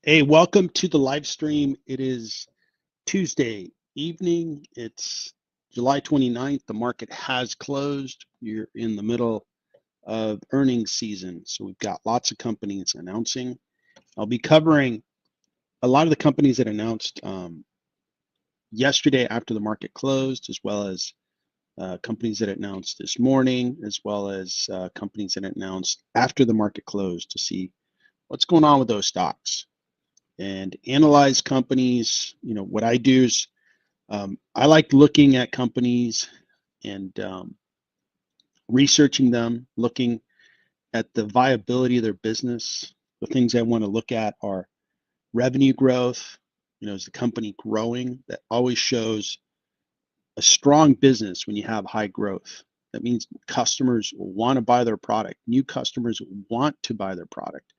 Hey, welcome to the live stream. It is Tuesday evening. It's July 29th. The market has closed. You're in the middle of earnings season. So we've got lots of companies announcing. I'll be covering a lot of the companies that announced yesterday after the market closed, as well as companies that announced this morning, as well as companies that announced after the market closed to see what's going on with those stocks and analyze companies. What I do is I like looking at companies and researching them, looking at the viability of their business. The things I want to look at are revenue growth. Is the company growing? That always shows a strong business when you have high growth. That means customers want to buy their product. New customers want to buy their product.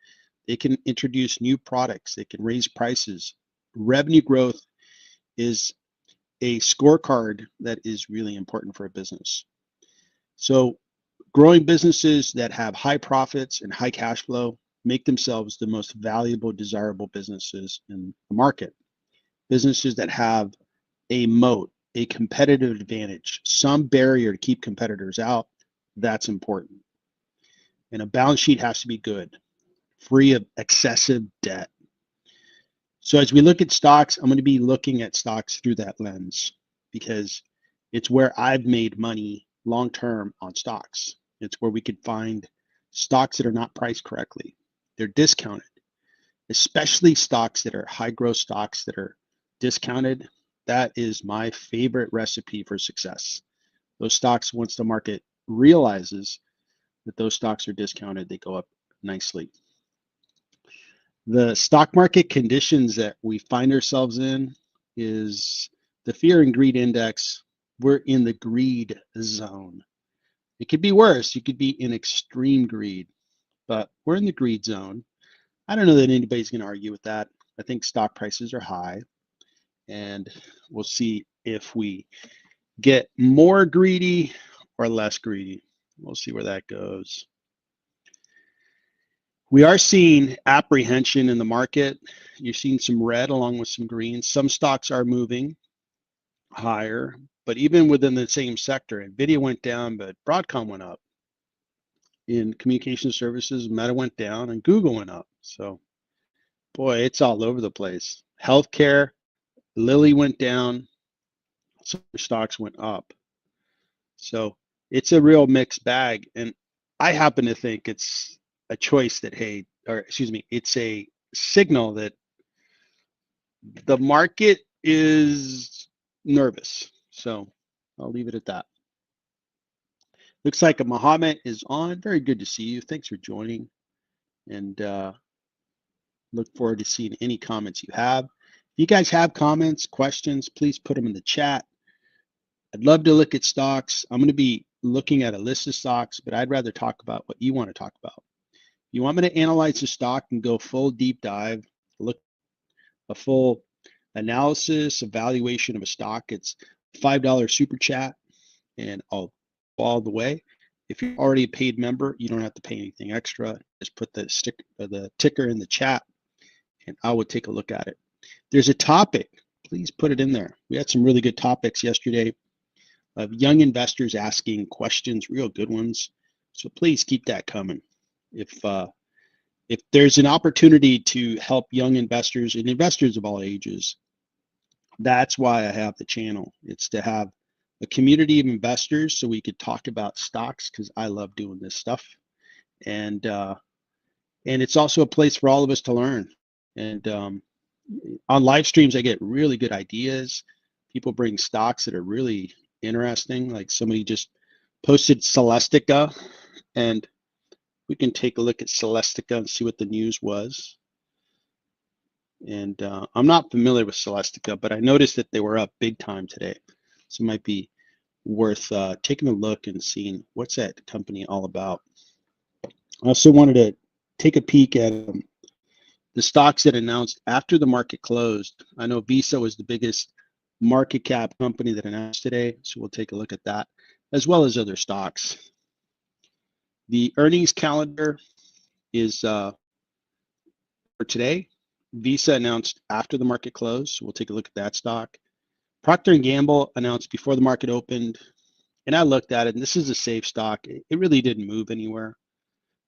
They can introduce new products. They can raise prices. Revenue growth is a scorecard that is really important for a business. So growing businesses that have high profits and high cash flow make themselves the most valuable, desirable businesses in the market. Businesses that have a moat, a competitive advantage, some barrier to keep competitors out, that's important. And a balance sheet has to be good, free of excessive debt. So as we look at stocks, I'm going to be looking at stocks through that lens because it's where I've made money long term on stocks. It's where we could find stocks that are not priced correctly. They're discounted, especially stocks that are high growth stocks that are discounted. That is my favorite recipe for success. Those stocks, once the market realizes that those stocks are discounted, they go up nicely. The stock market conditions that we find ourselves in is the fear and greed index. We're in the greed zone. It could be worse. You could be in extreme greed, but we're in the greed zone. I don't know that anybody's going to argue with that. I think stock prices are high, and we'll see if we get more greedy or less greedy. We'll see where that goes. We are seeing apprehension in the market. You're seeing some red along with some green. Some stocks are moving higher, but even within the same sector, Nvidia went down, but Broadcom went up. In communication services, Meta went down and Google went up. So, boy, it's all over the place. Healthcare, Lilly went down, some stocks went up. So it's a real mixed bag. And I happen to think it's a choice that, hey, or excuse me, it's a signal that the market is nervous. So I'll leave it at that. Looks like a Mohammed is on. Very good to see you. Thanks for joining. And look forward to seeing any comments you have. If you guys have comments, questions, please put them in the chat. I'd love to look at stocks. I'm going to be looking at a list of stocks, but I'd rather talk about what you want to talk about. You want me to analyze the stock and go full deep dive, look a full analysis, evaluation of a stock. It's $5 super chat, and I'll go all the way. If you're already a paid member, you don't have to pay anything extra. Just put the ticker in the chat, and I will take a look at it. There's a topic. Please put it in there. We had some really good topics yesterday of young investors asking questions, real good ones. So please keep that coming. If there's an opportunity to help young investors and investors of all ages, that's why I have the channel. It's to have a community of investors so we could talk about stocks, because I love doing this stuff. And it's also a place for all of us to learn. And on live streams, I get really good ideas. People bring stocks that are really interesting. Like somebody just posted Celestica, and we can take a look at Celestica and see what the news was. And I'm not familiar with Celestica, but I noticed that they were up big time today. So it might be worth taking a look and seeing what's that company all about. I also wanted to take a peek at the stocks that announced after the market closed. I know Visa was the biggest market cap company that announced today, so we'll take a look at that, as well as other stocks. The earnings calendar is for today. Visa announced after the market closed. So we'll take a look at that stock. Procter & Gamble announced before the market opened. And I looked at it, and this is a safe stock. It really didn't move anywhere.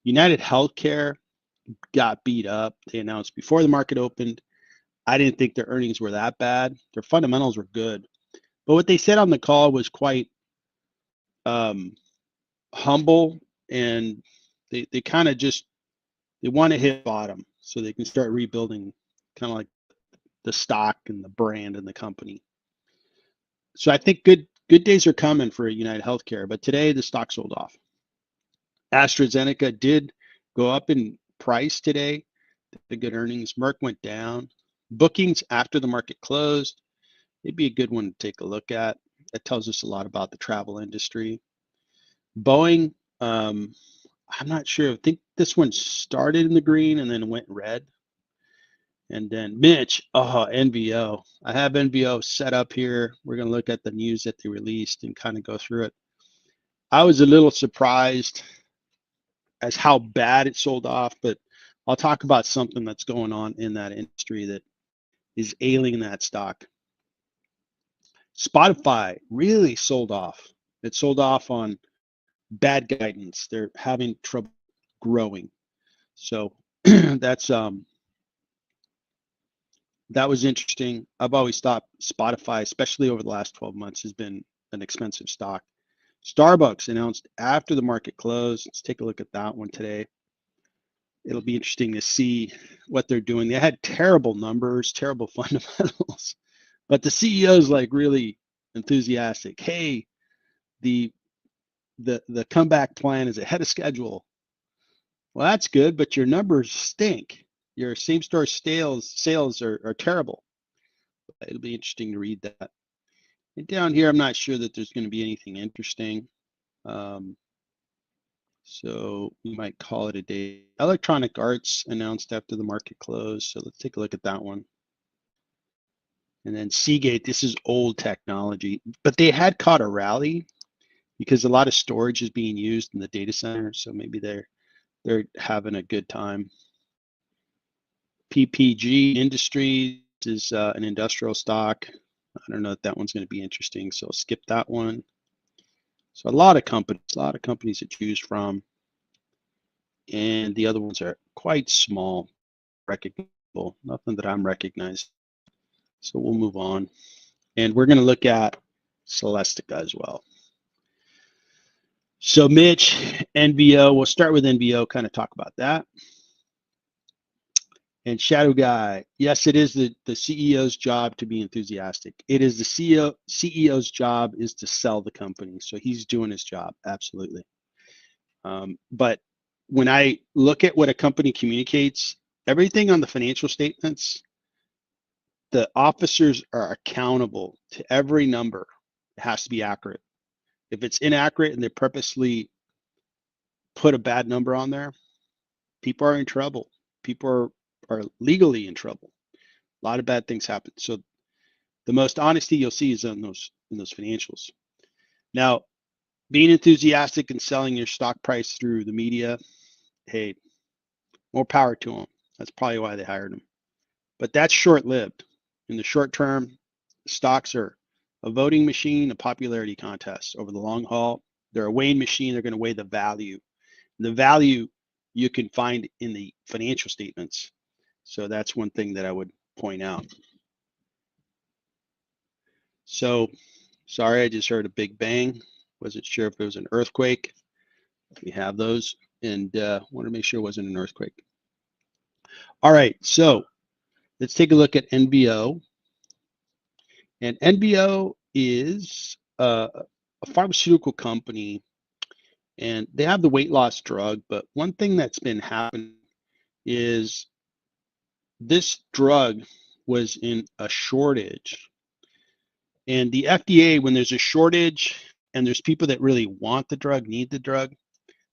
United Healthcare got beat up. They announced before the market opened. I didn't think their earnings were that bad. Their fundamentals were good. But what they said on the call was quite humble, and they kind of just they want to hit bottom so they can start rebuilding, kind of like the stock and the brand and the company. So I think good days are coming for United Healthcare, but today the stock sold off. AstraZeneca did go up in price today. The good earnings. Merck went down. Bookings after the market closed. It'd be a good one to take a look at. That tells us a lot about the travel industry. Boeing, I'm not sure. I think this one started in the green and then went red. And then Mitch, NVO. I have NVO set up here. We're going to look at the news that they released and kind of go through it. I was a little surprised as how bad it sold off, but I'll talk about something that's going on in that industry that is ailing that stock. Spotify really sold off. It sold off on bad guidance. They're having trouble growing. So that's that was interesting. I've always thought Spotify, especially over the last 12 months, has been an expensive stock. Starbucks announced after the market closed. Let's take a look at that one today. It'll be interesting to see what they're doing. They had terrible numbers, terrible fundamentals, but the CEO is like really enthusiastic. Hey, the comeback plan is ahead of schedule. Well, that's good, but your numbers stink. Your same store sales are terrible. It'll be interesting to read that. And down here, I'm not sure that there's going to be anything interesting. So we might call it a day. Electronic Arts announced after the market closed. So let's take a look at that one. And then Seagate, this is old technology, but they had caught a rally because a lot of storage is being used in the data center. So maybe they're having a good time. PPG Industries is an industrial stock. I don't know if that one's going to be interesting, so I'll skip that one. So a lot of companies to choose from, and the other ones are quite small, recognizable, nothing that I'm recognized. So we'll move on, and we're going to look at Celestica as well. So Mitch, NVO, we'll start with NVO, kind of talk about that. And Shadow Guy, yes, it is the CEO's job to be enthusiastic. It is the CEO's job is to sell the company. So he's doing his job, absolutely. But when I look at what a company communicates, everything on the financial statements, the officers are accountable to every number. It has to be accurate. If it's inaccurate and they purposely put a bad number on there, people are in trouble. People are legally in trouble. A lot of bad things happen. So the most honesty you'll see is in those financials. Now, being enthusiastic and selling your stock price through the media, hey, more power to them. That's probably why they hired him. But that's short-lived. In the short term, stocks are a voting machine, a popularity contest. Over the long haul, they're a weighing machine. They're going to weigh the value. The value you can find in the financial statements. So that's one thing that I would point out. So, sorry, I just heard a big bang. Wasn't sure if it was an earthquake. We have those, and want to make sure it wasn't an earthquake. All right, so let's take a look at NVO. And NVO is a pharmaceutical company, and they have the weight loss drug. But one thing that's been happening is this drug was in a shortage. And the FDA, when there's a shortage and there's people that really want the drug, need the drug,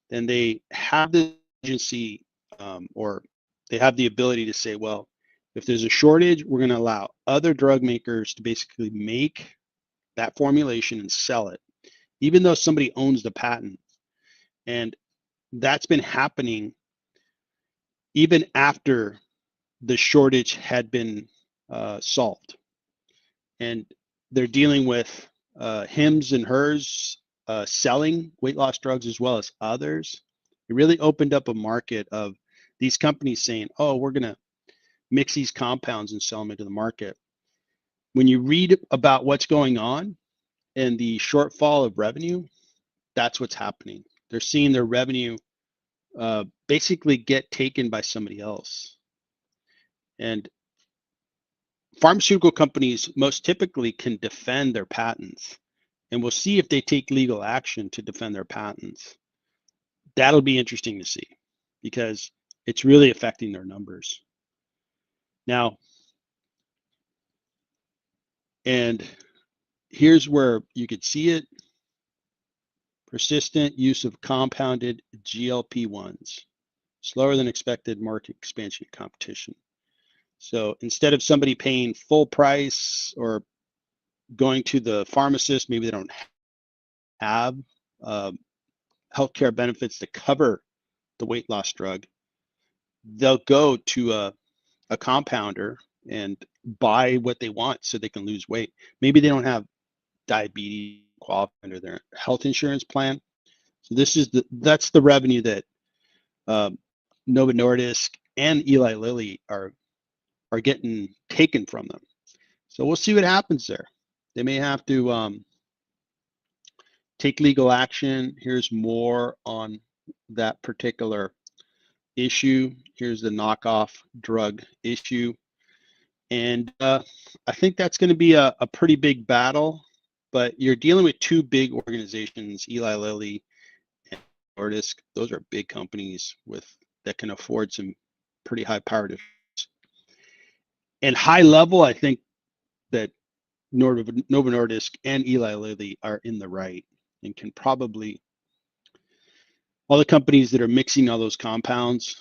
then they have the agency or they have the ability to say, well, if there's a shortage, we're going to allow other drug makers to basically make that formulation and sell it, even though somebody owns the patent. And that's been happening even after the shortage had been solved, and they're dealing with Hims and Hers selling weight loss drugs as well as others. It really opened up a market of these companies saying, "Oh, we're going to mix these compounds and sell them into the market." When you read about what's going on and the shortfall of revenue, that's what's happening. They're seeing their revenue basically get taken by somebody else. And pharmaceutical companies most typically can defend their patents, and we'll see if they take legal action to defend their patents. That'll be interesting to see because it's really affecting their numbers. Now, and here's where you could see it. Persistent use of compounded GLP-1s, slower than expected market expansion competition. So instead of somebody paying full price or going to the pharmacist, maybe they don't have healthcare benefits to cover the weight loss drug, they'll go to a compounder and buy what they want so they can lose weight. Maybe they don't have diabetes qualified under their health insurance plan. So that's the revenue that Novo Nordisk and Eli Lilly are getting taken from them. So we'll see what happens there. They may have to take legal action. Here's more on that particular issue. Here's the knockoff drug issue. And I think that's going to be a pretty big battle, but you're dealing with two big organizations, Eli Lilly and Nordisk. Those are big companies that can afford some pretty high power defense. And high level, I think that Novo Nordisk and Eli Lilly are in the right and can probably, all the companies that are mixing all those compounds,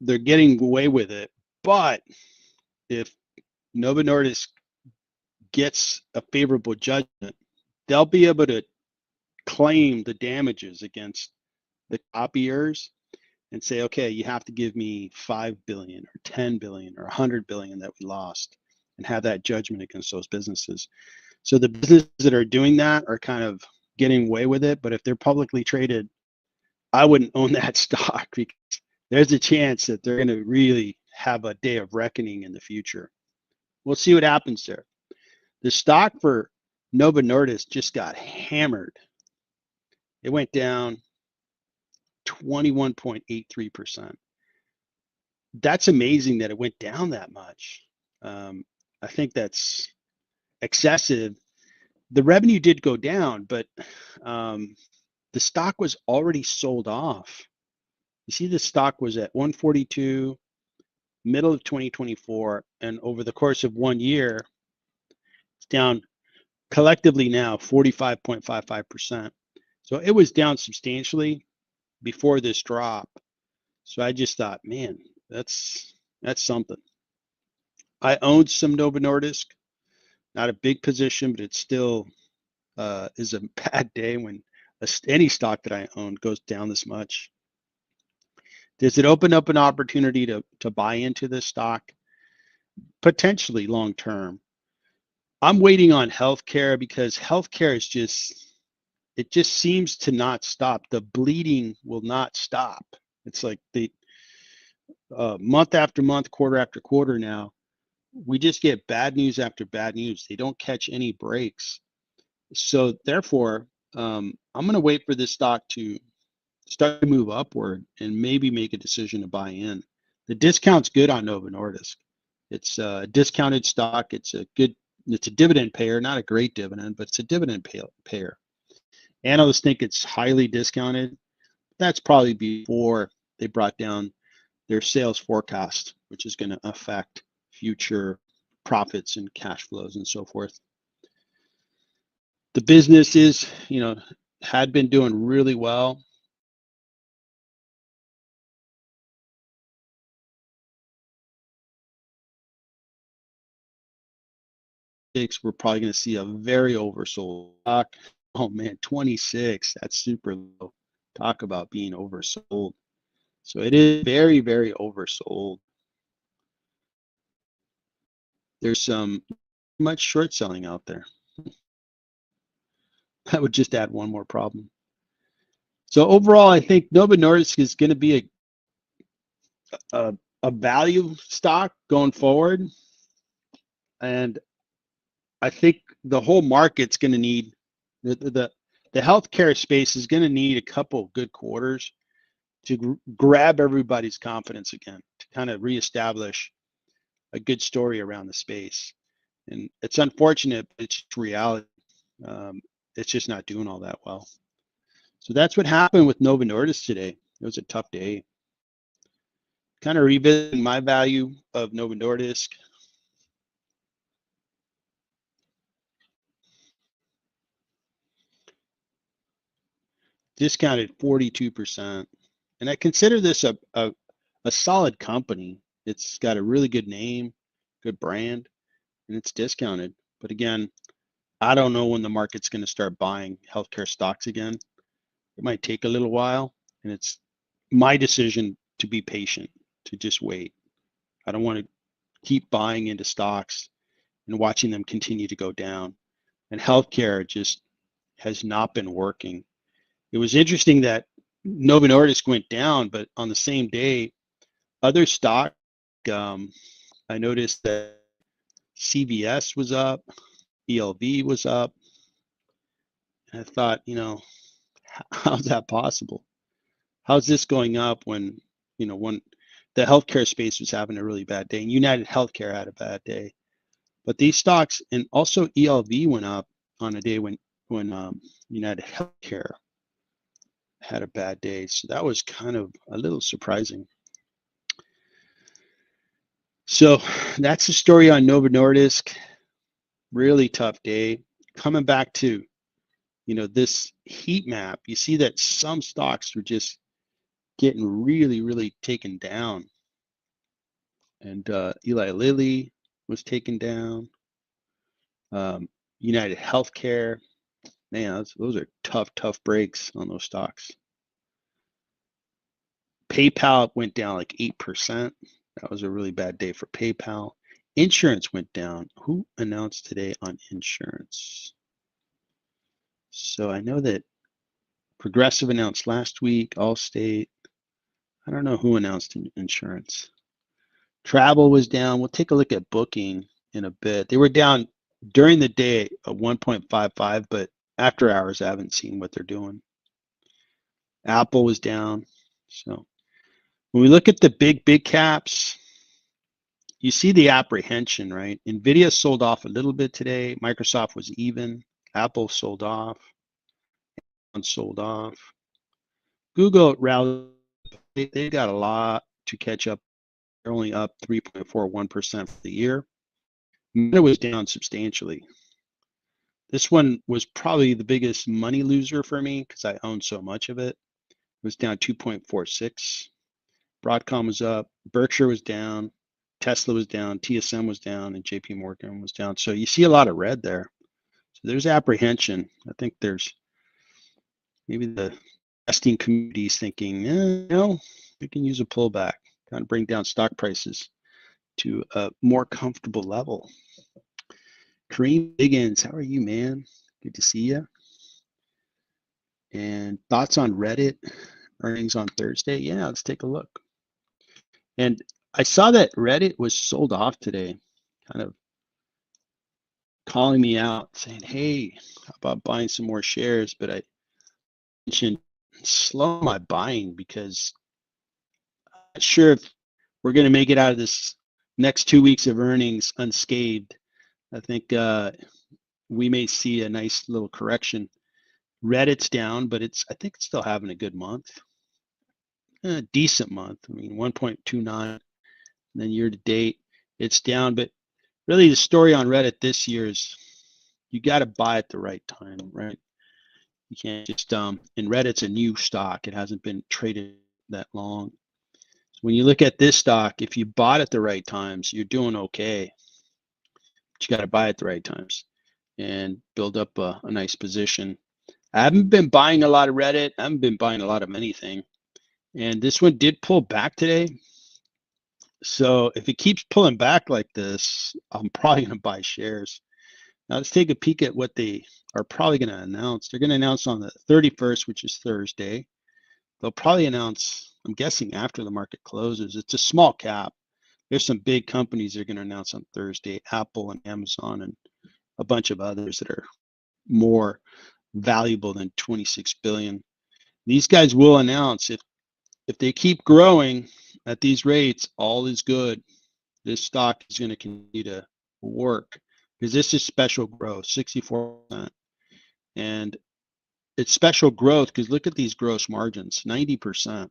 they're getting away with it. But if Novo Nordisk gets a favorable judgment, they'll be able to claim the damages against the copiers and say, okay, you have to give me 5 billion or 10 billion or 100 billion that we lost, and have that judgment against those businesses. So the businesses that are doing that are kind of getting away with it. But if they're publicly traded, I wouldn't own that stock because there's a chance that they're going to really have a day of reckoning in the future. We'll see what happens there. The stock for Novo Nordisk just got hammered. It went down 21.83%. That's amazing that it went down that much. I think that's excessive. The revenue did go down, but the stock was already sold off. You see, the stock was at 142 middle of 2024, and over the course of 1 year, it's down collectively now 45.55%. So it was down substantially before this drop. So I just thought, man, that's something. I owned some Novo Nordisk, not a big position, but it still is a bad day when any stock that I own goes down this much. Does it open up an opportunity to buy into this stock? Potentially long term. I'm waiting on healthcare because healthcare it just seems to not stop. The bleeding will not stop. It's like the month after month, quarter after quarter now, we just get bad news after bad news. They don't catch any breaks. So therefore, I'm going to wait for this stock to start to move upward and maybe make a decision to buy in. The discount's good on Novo Nordisk. It's a discounted stock. It's a dividend payer, not a great dividend, but it's a dividend payer. Analysts think it's highly discounted. That's probably before they brought down their sales forecast, which is going to affect future profits and cash flows and so forth. The business had been doing really well. We're probably going to see a very oversold stock. Oh man, 26, that's super low. Talk about being oversold. So it is very, very oversold. there's some much short selling out there. That would just add one more problem. So overall, I think Novo Nordisk is going to be a value stock going forward, and I think the whole market's going to need the healthcare space is going to need a couple good quarters to grab everybody's confidence again, to kind of reestablish a good story around the space. And it's unfortunate, but it's reality. It's just not doing all that well. So that's what happened with Novo Nordisk today. It was a tough day. Kind of revisiting my value of Novo Nordisk. Discounted 42%. And I consider this a solid company. It's got a really good name, good brand, and it's discounted. But again, I don't know when the market's going to start buying healthcare stocks again. It might take a little while, and it's my decision to be patient, to just wait. I don't want to keep buying into stocks and watching them continue to go down. And healthcare just has not been working. It was interesting that Novo Nordisk went down, but on the same day, other stock, I noticed that CVS was up, ELV was up. And I thought, how's that possible? How's this going up when the healthcare space was having a really bad day, and United Healthcare had a bad day? But these stocks, and also ELV went up on a day when United Healthcare had a bad day. So that was kind of a little surprising. So that's the story on Novo Nordisk. Really tough day. Coming back to, this heat map, you see that some stocks were just getting really, really taken down. And Eli Lilly was taken down. United Healthcare, man, those are tough breaks on those stocks. PayPal went down like 8%. That was a really bad day for PayPal. Insurance went down. Who announced today on insurance? So I know that Progressive announced last week, Allstate. I don't know who announced insurance. Travel was down. We'll take a look at Booking in a bit. They were down during the day at 1.55, but after hours, I haven't seen what they're doing. Apple was down. So when we look at the big caps, you see the apprehension, right? NVIDIA sold off a little bit today. Microsoft was even. Apple sold off. Sold off. Google rallied. They got a lot to catch up. They're only up 3.41% for the year. Meta was down substantially. This one was probably the biggest money loser for me because I own so much of it. It was down 2.46. Broadcom was up. Berkshire was down. Tesla was down. TSM was down. And JP Morgan was down. So you see a lot of red there. So there's apprehension. I think there's maybe the investing community is thinking, we can use a pullback, kind of bring down stock prices to a more comfortable level. Kareem Higgins, how are you, man? Good to see you. And thoughts on Reddit earnings on Thursday? Yeah, let's take a look. And I saw that Reddit was sold off today, kind of calling me out, saying, hey, how about buying some more shares? But I mentioned slow my buying because I'm not sure if we're going to make it out of this next 2 weeks of earnings unscathed. I think we may see a nice little correction. Reddit's down, but I think it's still having a good month. A decent month. I mean, 1.29. And then year to date, it's down. But really, the story on Reddit this year is you got to buy at the right time, right? You can't just and Reddit's a new stock. It hasn't been traded that long. So when you look at this stock, if you bought at the right times, you're doing okay. But you got to buy at the right times and build up a nice position. I haven't been buying a lot of Reddit. I haven't been buying a lot of anything. And this one did pull back today. So if it keeps pulling back like this, I'm probably going to buy shares. Now let's take a peek at what they are probably going to announce. They're going to announce on the 31st, which is Thursday. They'll probably announce, I'm guessing after the market closes. It's a small cap. There's some big companies they're going to announce on Thursday, Apple and Amazon and a bunch of others that are more valuable than 26 billion. These guys will announce if they keep growing at these rates, all is good. This stock is going to continue to work because this is special growth, 64%. And it's special growth because look at these gross margins, 90%.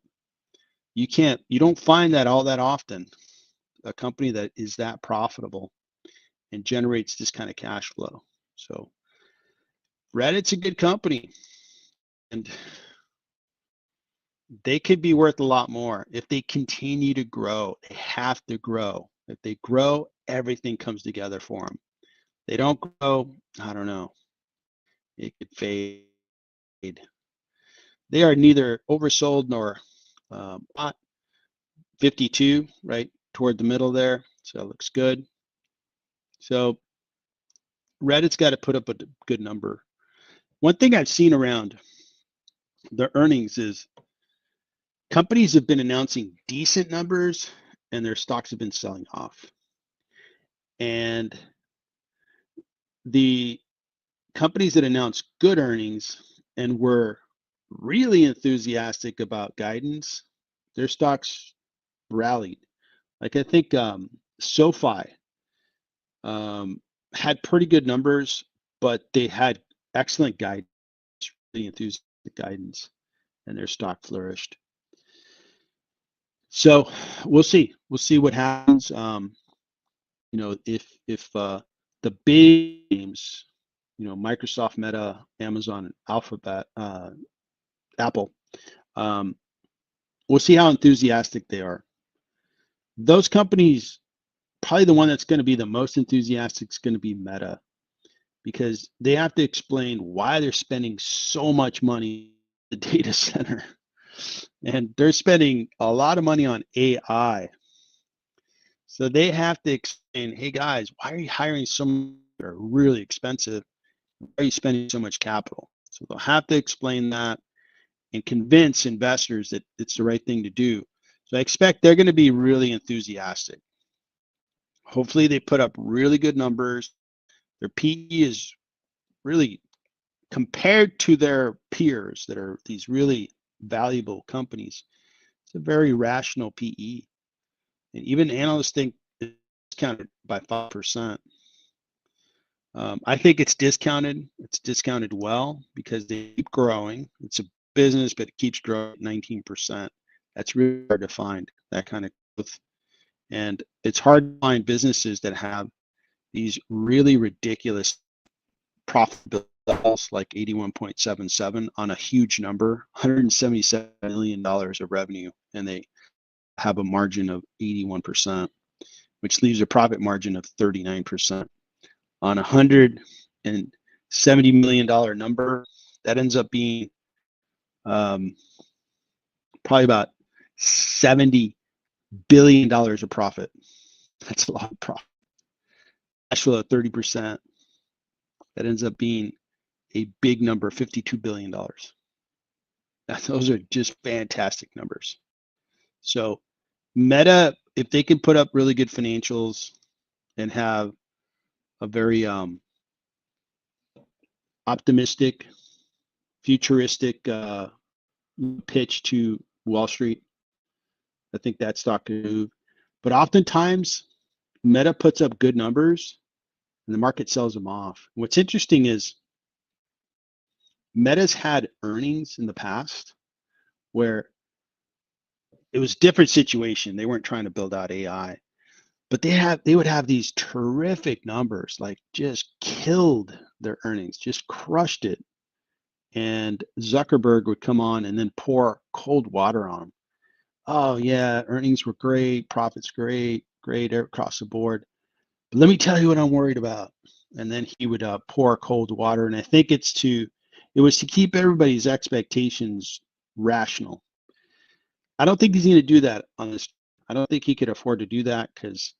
You don't find that all that often, a company that is that profitable and generates this kind of cash flow. So Reddit's a good company, and they could be worth a lot more if they continue to grow. They have to grow. If they grow, everything comes together for them. They don't grow, I don't know. It could fade. They are neither oversold nor bought. 52, right toward the middle there. So it looks good. So Reddit's got to put up a good number. One thing I've seen around the earnings is companies have been announcing decent numbers and their stocks have been selling off. And the companies that announced good earnings and were really enthusiastic about guidance, their stocks rallied. Like I think SoFi had pretty good numbers, but they had excellent guidance, really enthusiastic guidance, and their stock flourished. So we'll see. We'll see what happens. If the big names, Microsoft, Meta, Amazon, Alphabet, Apple, we'll see how enthusiastic they are. Those companies, probably the one that's going to be the most enthusiastic is going to be Meta, because they have to explain why they're spending so much money in the data center. And they're spending a lot of money on AI. So they have to explain, hey guys, why are you hiring so many that are really expensive? Why are you spending so much capital? So they'll have to explain that and convince investors that it's the right thing to do. So I expect they're going to be really enthusiastic. Hopefully they put up really good numbers. Their PE is really, compared to their peers that are these really valuable companies, it's a very rational PE. And even analysts think it's discounted by 5%. I think it's discounted. It's discounted well because they keep growing. It's a business, but it keeps growing at 19%. That's really hard to find, that kind of growth. And it's hard to find businesses that have these really ridiculous profitability levels like 81.77 on a huge number, $177 million of revenue, and they have a margin of 81%, which leaves a profit margin of 39%. On a $170 million number, that ends up being probably about $70 billion of profit. That's a lot of profit. Cash flow at 30%. That ends up being a big number, $52 billion. Those are just fantastic numbers. So Meta, if they can put up really good financials and have a very optimistic, futuristic pitch to Wall Street, I think that stock could move. But oftentimes, Meta puts up good numbers and the market sells them off. What's interesting is Meta's had earnings in the past where it was a different situation. They weren't trying to build out AI, but they would have these terrific numbers, like just killed their earnings, just crushed it. And Zuckerberg would come on and then pour cold water on them. Oh yeah, earnings were great, profits great across the board. But let me tell you what I'm worried about. And then he would pour cold water. And I think it was to keep everybody's expectations rational. I don't think he's going to do that on this. I don't think he could afford to do that because,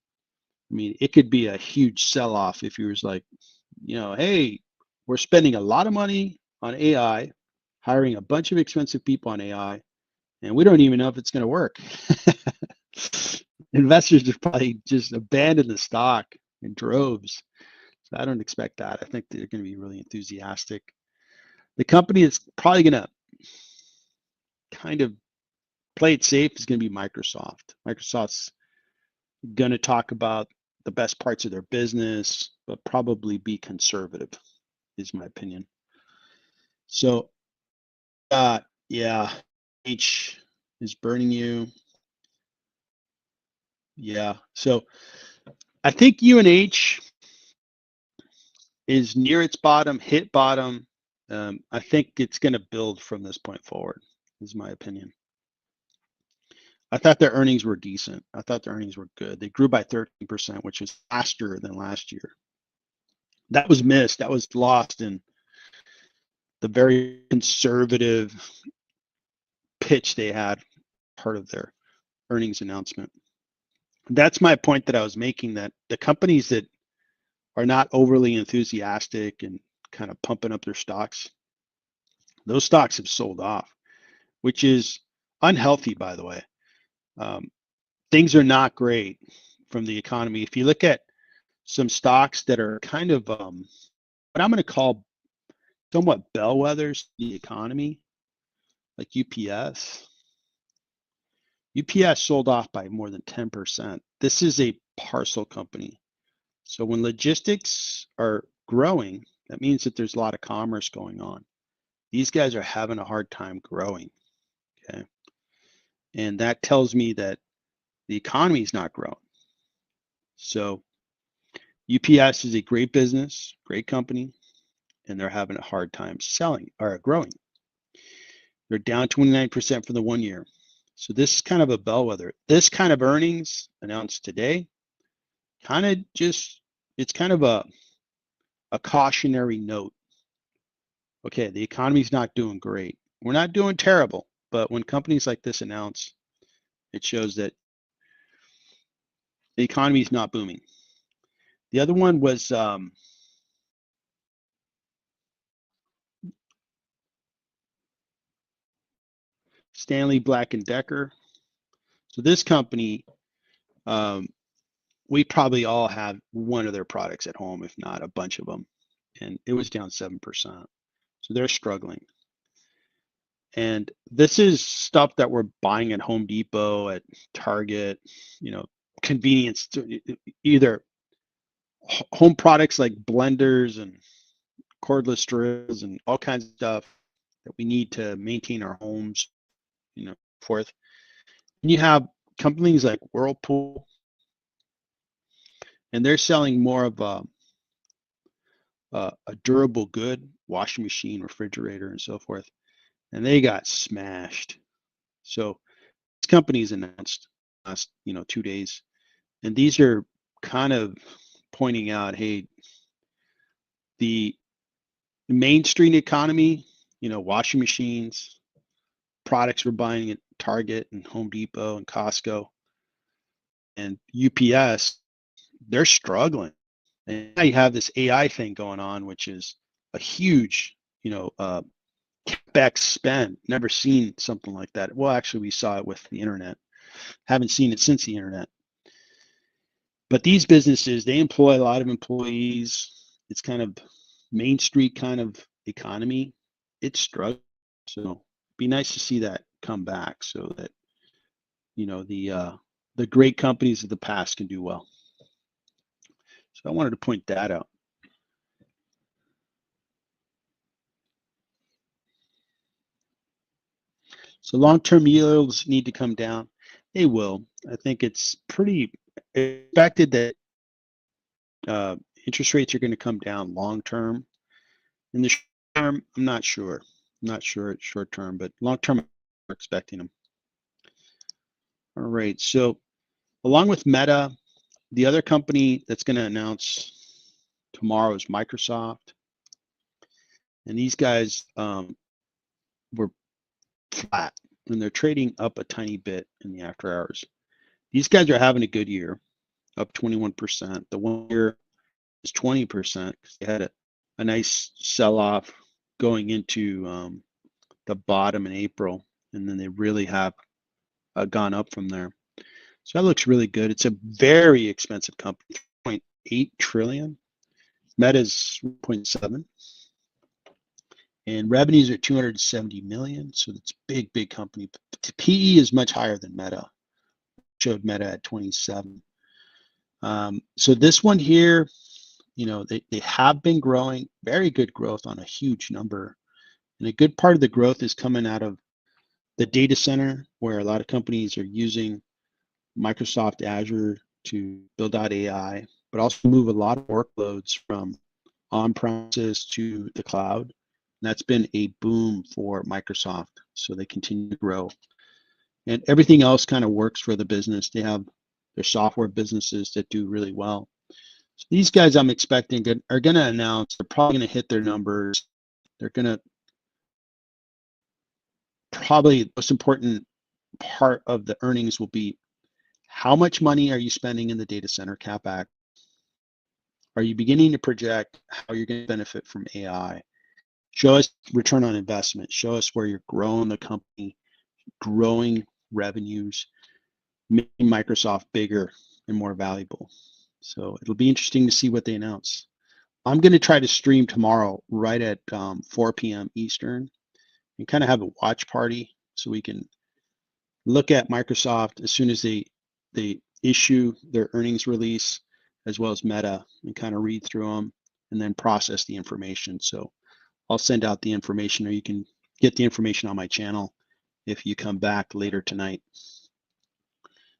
I mean, it could be a huge sell-off if he was like, hey, we're spending a lot of money on AI, hiring a bunch of expensive people on AI, and we don't even know if it's going to work. Investors would probably just abandon the stock in droves. So I don't expect that. I think they're going to be really enthusiastic. The company that's probably going to kind of play it safe is going to be Microsoft. Microsoft's going to talk about the best parts of their business, but probably be conservative, is my opinion. So, yeah, H is burning you. Yeah. So I think UNH is near its bottom, hit bottom. I think it's going to build from this point forward, is my opinion. I thought their earnings were decent. I thought their earnings were good. They grew by 13%, which is faster than last year. That was missed. That was lost in the very conservative pitch they had, part of their earnings announcement. That's my point that I was making, that the companies that are not overly enthusiastic and kind of pumping up their stocks, those stocks have sold off, which is unhealthy, by the way. Things are not great from the economy. If you look at some stocks that are kind of what I'm going to call somewhat bellwethers in the economy, like UPS. UPS sold off by more than 10%. This is a parcel company. So when logistics are growing, that means that there's a lot of commerce going on. These guys are having a hard time growing. Okay. And that tells me that the economy is not growing. So UPS is a great business, great company, and they're having a hard time selling or growing. They're down 29% for the 1 year. So this is kind of a bellwether. This kind of earnings announced today, kind of just, it's kind of a cautionary note. Okay, the economy's not doing great. We're not doing terrible, but when companies like this announce, it shows that the economy is not booming. The other one was Stanley Black & Decker. So this company, we probably all have one of their products at home, if not a bunch of them, and it was down 7%. So they're struggling. And this is stuff that we're buying at Home Depot, at Target, convenience, either home products like blenders and cordless drills and all kinds of stuff that we need to maintain our homes, forth. And you have companies like Whirlpool, and they're selling more of a durable good, washing machine, refrigerator, and so forth. And they got smashed. So this company's announced last 2 days, and these are kind of pointing out, hey, the mainstream economy, washing machines, products we're buying at Target and Home Depot and Costco and UPS, they're struggling. And now you have this AI thing going on, which is a huge, CapEx spend. Never seen something like that. Well, actually, we saw it with the internet. Haven't seen it since the internet. But these businesses, they employ a lot of employees. It's kind of Main Street kind of economy. It's struggling. So it'd be nice to see that come back so that, the great companies of the past can do well. So I wanted to point that out. So long-term yields need to come down. They will. I think it's pretty expected that interest rates are going to come down long-term. In the short term, I'm not sure. I'm not sure it's short-term, but long-term, we're expecting them. All right. So along with Meta, the other company that's going to announce tomorrow is Microsoft. And these guys were flat, and they're trading up a tiny bit in the after hours. These guys are having a good year, up 21%. The 1 year is 20% because they had a nice sell-off going into the bottom in April, and then they really have gone up from there. So that looks really good. It's a very expensive company, 3.8 trillion. Meta's 1.7. And revenues are 270 million. So it's big company. PE is much higher than Meta. Showed Meta at 27. So this one here, you know, they have been growing, very good growth on a huge number. And a good part of the growth is coming out of the data center, where a lot of companies are using Microsoft Azure to build out AI, but also move a lot of workloads from on-premises to the cloud. And that's been a boom for Microsoft. So they continue to grow. And everything else kind of works for the business. They have their software businesses that do really well. So these guys I'm expecting are going to announce, they're probably going to hit their numbers. They're going to probably, the most important part of the earnings will be, how much money are you spending in the data center CapEx? Are you beginning to project how you're going to benefit from AI? Show us return on investment. Show us where you're growing the company, growing revenues, making Microsoft bigger and more valuable. So it'll be interesting to see what they announce. I'm going to try to stream tomorrow right at 4 p.m. Eastern and kind of have a watch party so we can look at Microsoft as soon as they issue their earnings release, as well as Meta, and kind of read through them and then process the information. So I'll send out the information, or you can get the information on my channel if you come back later tonight.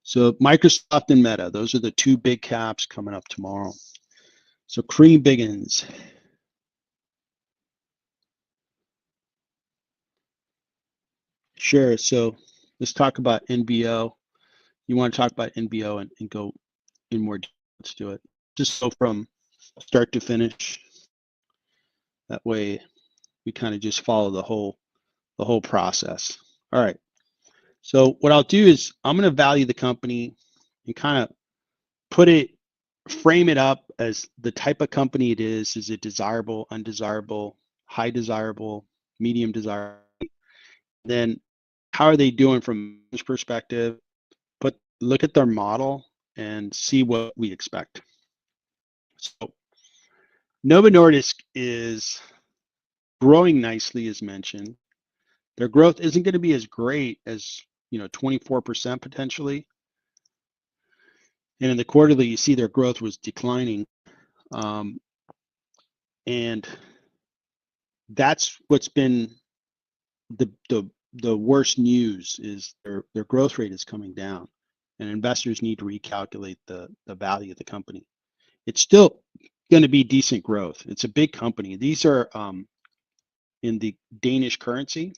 So Microsoft and Meta, those are the two big caps coming up tomorrow. So Kareem Biggins. Sure. So let's talk about NBO. You want to talk about NBO and go in more detail? Let's do it. Just go from start to finish. That way we kind of just follow the whole process. All right. So what I'll do is I'm going to value the company and kind of frame it up as the type of company it is. Is it desirable, undesirable, high desirable, medium desirable? Then how are they doing from this perspective? Look at their model and see what we expect. So Novo Nordisk is growing nicely, as mentioned. Their growth isn't going to be as great as 24% potentially. And in the quarterly, you see their growth was declining. And that's what's been the worst news, is their growth rate is coming down, and investors need to recalculate the value of the company. It's still going to be decent growth. It's a big company. These are in the Danish currency.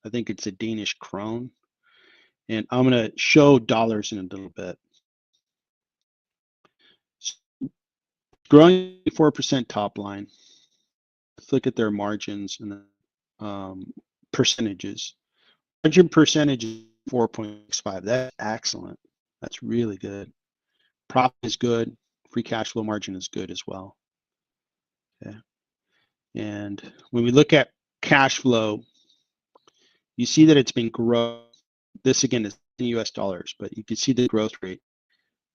I think it's a Danish krone. And I'm going to show dollars in a little bit. Growing 4% top line. Let's look at their margins and percentages. Margin percentage is 4.65. That's excellent. That's really good. Profit is good. Free cash flow margin is good as well. Okay. And when we look at cash flow, you see that it's been growing. This again is in US dollars, but you can see the growth rate.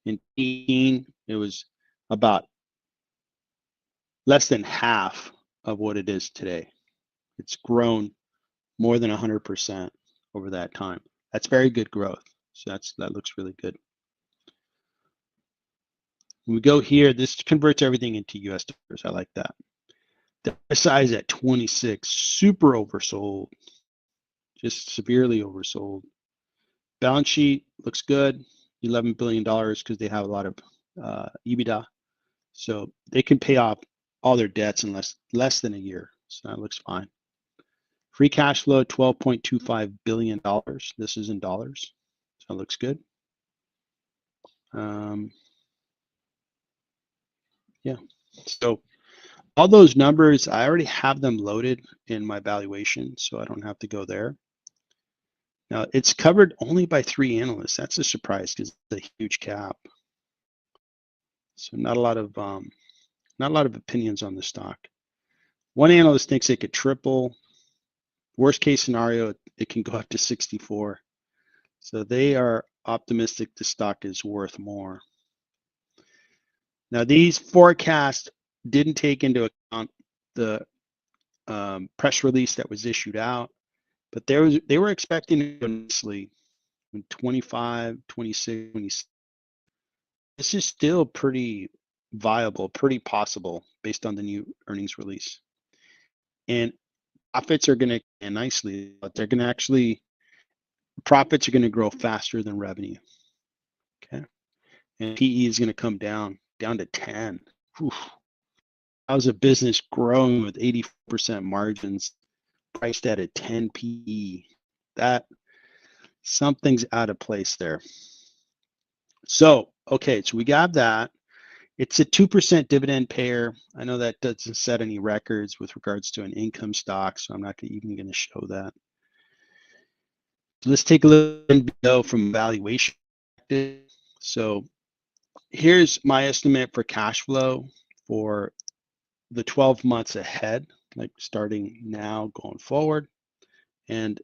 In 2018, it was about less than half of what it is today. It's grown more than 100% over that time. That's very good growth. So that looks really good. When we go here, this converts everything into US dollars. I like that. The size at 26, super oversold, just severely oversold. Balance sheet looks good, $11 billion, because they have a lot of EBITDA. So they can pay off all their debts in less than a year. So that looks fine. Free cash flow, $12.25 billion. This is in dollars. So it looks good. Yeah. So all those numbers, I already have them loaded in my valuation, so I don't have to go there. Now it's covered only by 3 analysts. That's a surprise because it's a huge cap. So not a lot of opinions on the stock. One analyst thinks it could triple. Worst case scenario, it can go up to 64. So they are optimistic the stock is worth more. Now these forecasts didn't take into account the press release that was issued out, but they were expecting it nicely in 25, 26, 27. This is still pretty viable, pretty possible based on the new earnings release. And profits are going to get nicely, but they're going to actually, profits are going to grow faster than revenue. Okay. And PE is going to come down to 10. Whew. How's a business growing with 80% margins priced at a 10 PE? That something's out of place there. So, okay, so we got that. It's a 2% dividend payer. I know that doesn't set any records with regards to an income stock, so I'm not even going to show that. So let's take a look from valuation. So here's my estimate for cash flow for the 12 months ahead, like starting now going forward. And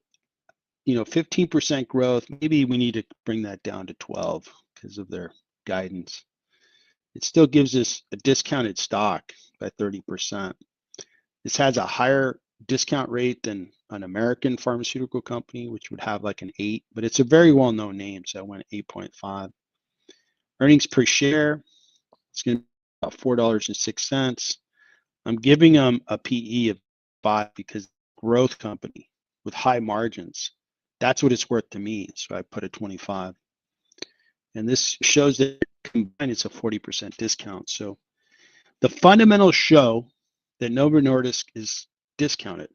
15% growth, maybe we need to bring that down to 12 because of their guidance. It still gives us a discounted stock by 30%. This has a higher discount rate than an American pharmaceutical company, which would have like an 8, but it's a very well-known name, so I went 8.5. Earnings per share, it's going to be about $4.06. I'm giving them a PE of 5 because growth company with high margins. That's what it's worth to me, so I put a 25. And this shows that combined it's a 40% discount. So the fundamentals show that Novo Nordisk is discounted.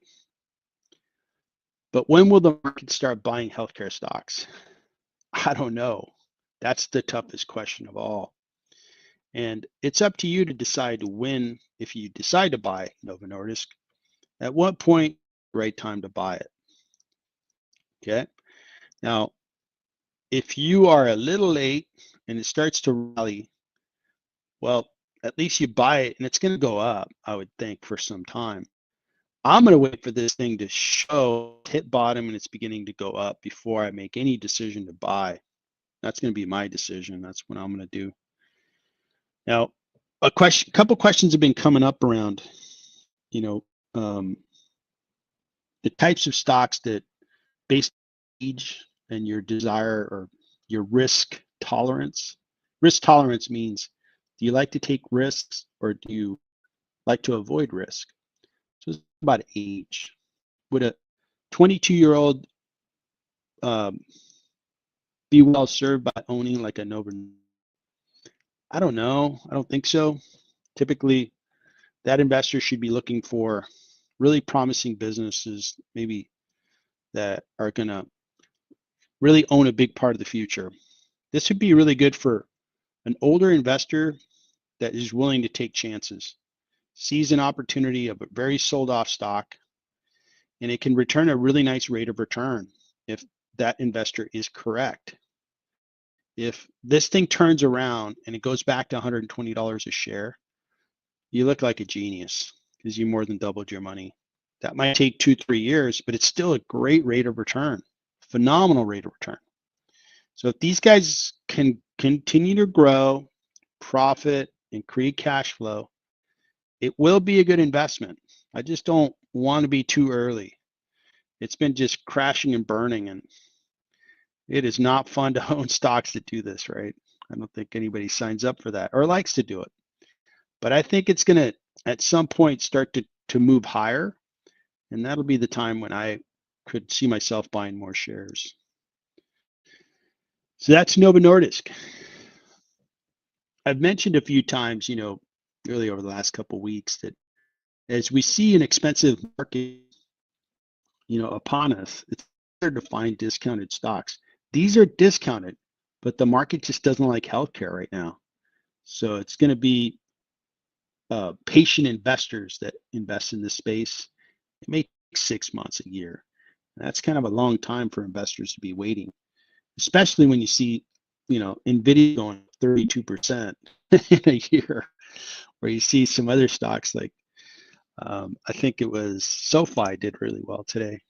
But when will the market start buying healthcare stocks? I don't know. That's the toughest question of all. And it's up to you to decide when, if you decide to buy Novo Nordisk, at what point the right time to buy it. Okay. Now, if you are a little late and it starts to rally, well, at least you buy it and it's going to go up, I would think, for some time. I'm going to wait for this thing to show hit bottom and it's beginning to go up before I make any decision to buy. That's going to be my decision. That's what I'm going to do. Now, a couple questions have been coming up around, the types of stocks that, based on age and your desire or your risk tolerance. Risk tolerance means, do you like to take risks or do you like to avoid risk? So it's about age. Would a 22-year-old be well served by owning like a Novo? I don't know. I don't think so. Typically, that investor should be looking for really promising businesses, maybe that are going to really own a big part of the future. This would be really good for an older investor that is willing to take chances, sees an opportunity of a very sold off stock, and it can return a really nice rate of return if that investor is correct. If this thing turns around and it goes back to $120 a share, you look like a genius because you more than doubled your money. That might take 2-3 years, but it's still a great rate of return, phenomenal rate of return. So if these guys can continue to grow, profit, and create cash flow, it will be a good investment. I just don't want to be too early. It's been just crashing and burning, and it is not fun to own stocks that do this, right? I don't think anybody signs up for that or likes to do it. But I think it's going to, at some point, start to move higher, and that'll be the time when I could see myself buying more shares. So that's Novo Nordisk. I've mentioned a few times, really over the last couple of weeks, that as we see an expensive market, upon us, it's hard to find discounted stocks. These are discounted, but the market just doesn't like healthcare right now. So it's going to be patient investors that invest in this space. It may take 6 months, a year. That's kind of a long time for investors to be waiting, especially when you see, NVIDIA going 32% in a year, where you see some other stocks like, I think it was SoFi did really well today.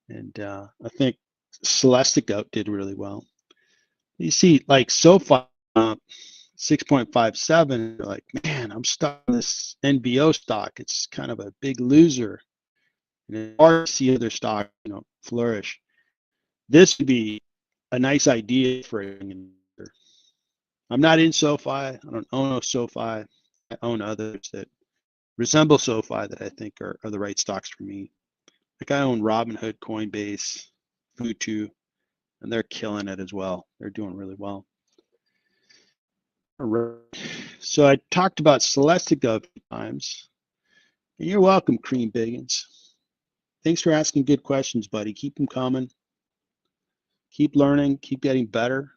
And I think Celestica did really well. You see like SoFi 6.57, like, man, I'm stuck in this NBO stock. It's kind of a big loser. And it's hard to see other stocks, flourish. This would be a nice idea for an investor. I'm not in SoFi. I don't own a SoFi. I own others that resemble SoFi that I think are the right stocks for me. Like I own Robinhood, Coinbase, Futu, and they're killing it as well. They're doing really well. All right. So I talked about Celestica a few times. And you're welcome, Cream Biggins. Thanks for asking good questions, buddy. Keep them coming. Keep learning, keep getting better,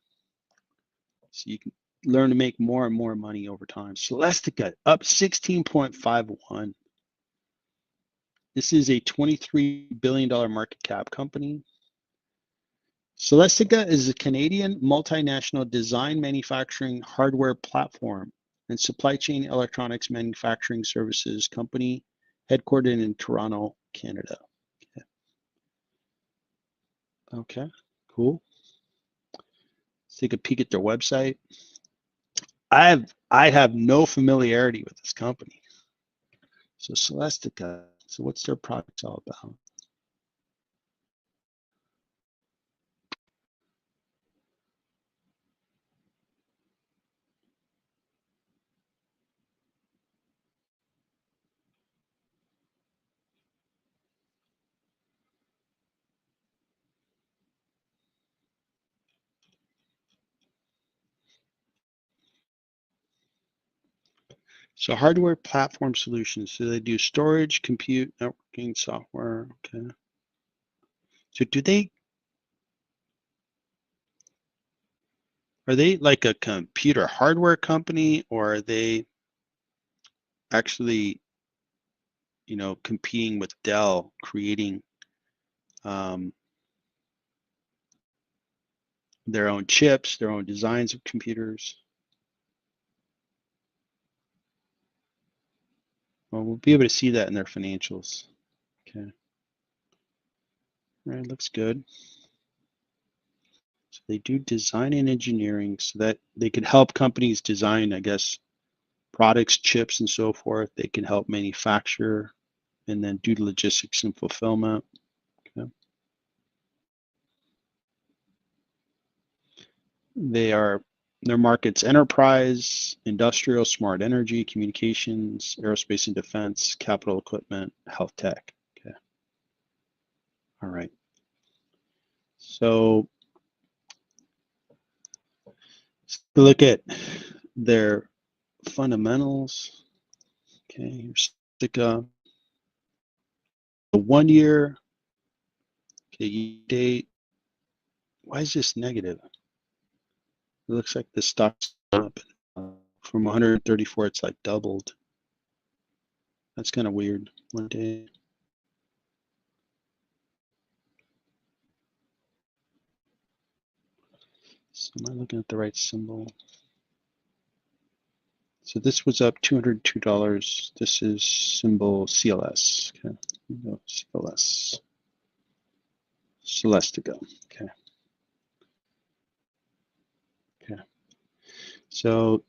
so you can learn to make more and more money over time. Celestica up 16.51. This is a $23 billion market cap company. Celestica is a Canadian multinational design manufacturing hardware platform and supply chain electronics manufacturing services company headquartered in Toronto, Canada. Okay, cool. Let's take a peek at their website. I have no familiarity with this company. So Celestica, so what's their product all about? So hardware platform solutions. So they do storage, compute, networking, software. Okay. So are they like a computer hardware company, or are they actually, competing with Dell, creating their own chips, their own designs of computers? Well, we'll be able to see that in their financials. Okay. All right, looks good. So they do design and engineering so that they can help companies design, I guess, products, chips, and so forth. They can help manufacture and then do logistics and fulfillment. Okay. Their markets: enterprise, industrial, smart energy, communications, aerospace and defense, capital equipment, health tech. Okay. All right. So look at their fundamentals. Okay, here's the 1 year. Okay, date. Why is this negative? It looks like the stock's up from 134. It's like doubled. That's kind of weird. 1 day. So am I looking at the right symbol? So this was up $202. This is symbol CLS. Okay, CLS. Celestica. Okay. Okay. So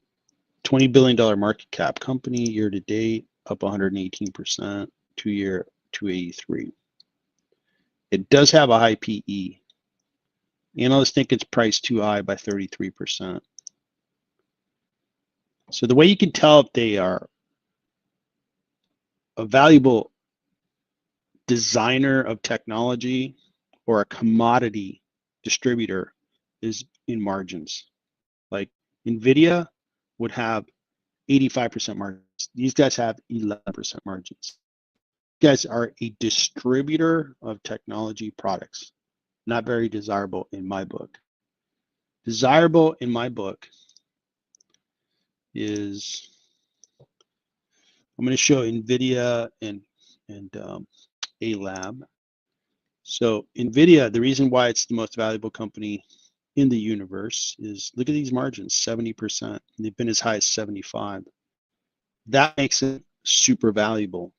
$20 billion market cap company, year to date, up 118%, 2 year, 283. It does have a high PE. Analysts think it's priced too high by 33%. So the way you can tell if they are a valuable designer of technology or a commodity distributor is in margins. Like NVIDIA would have 85% margins. These guys have 11% margins. These guys are a distributor of technology products. Not very desirable in my book. Desirable in my book is, I'm going to show NVIDIA and A-Lab. So NVIDIA, the reason why it's the most valuable company in the universe is look at these margins, 70%. They've been as high as 75. That makes it super valuable.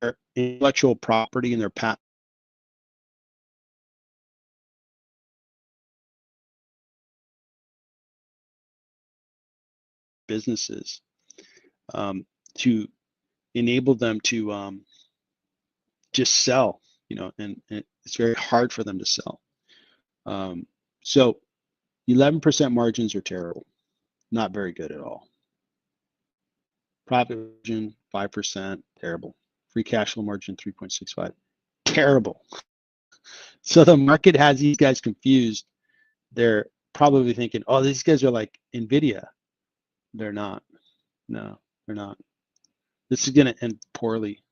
Their intellectual property and their patent businesses to enable them to just sell, and it's very hard for them to sell. So 11% margins are terrible, not very good at all. Profit margin 5%, terrible. Free cash flow margin 3.65, terrible. So the market has these guys confused. They're probably thinking, oh, these guys are like NVIDIA. They're not. No, they're not. This is going to end poorly.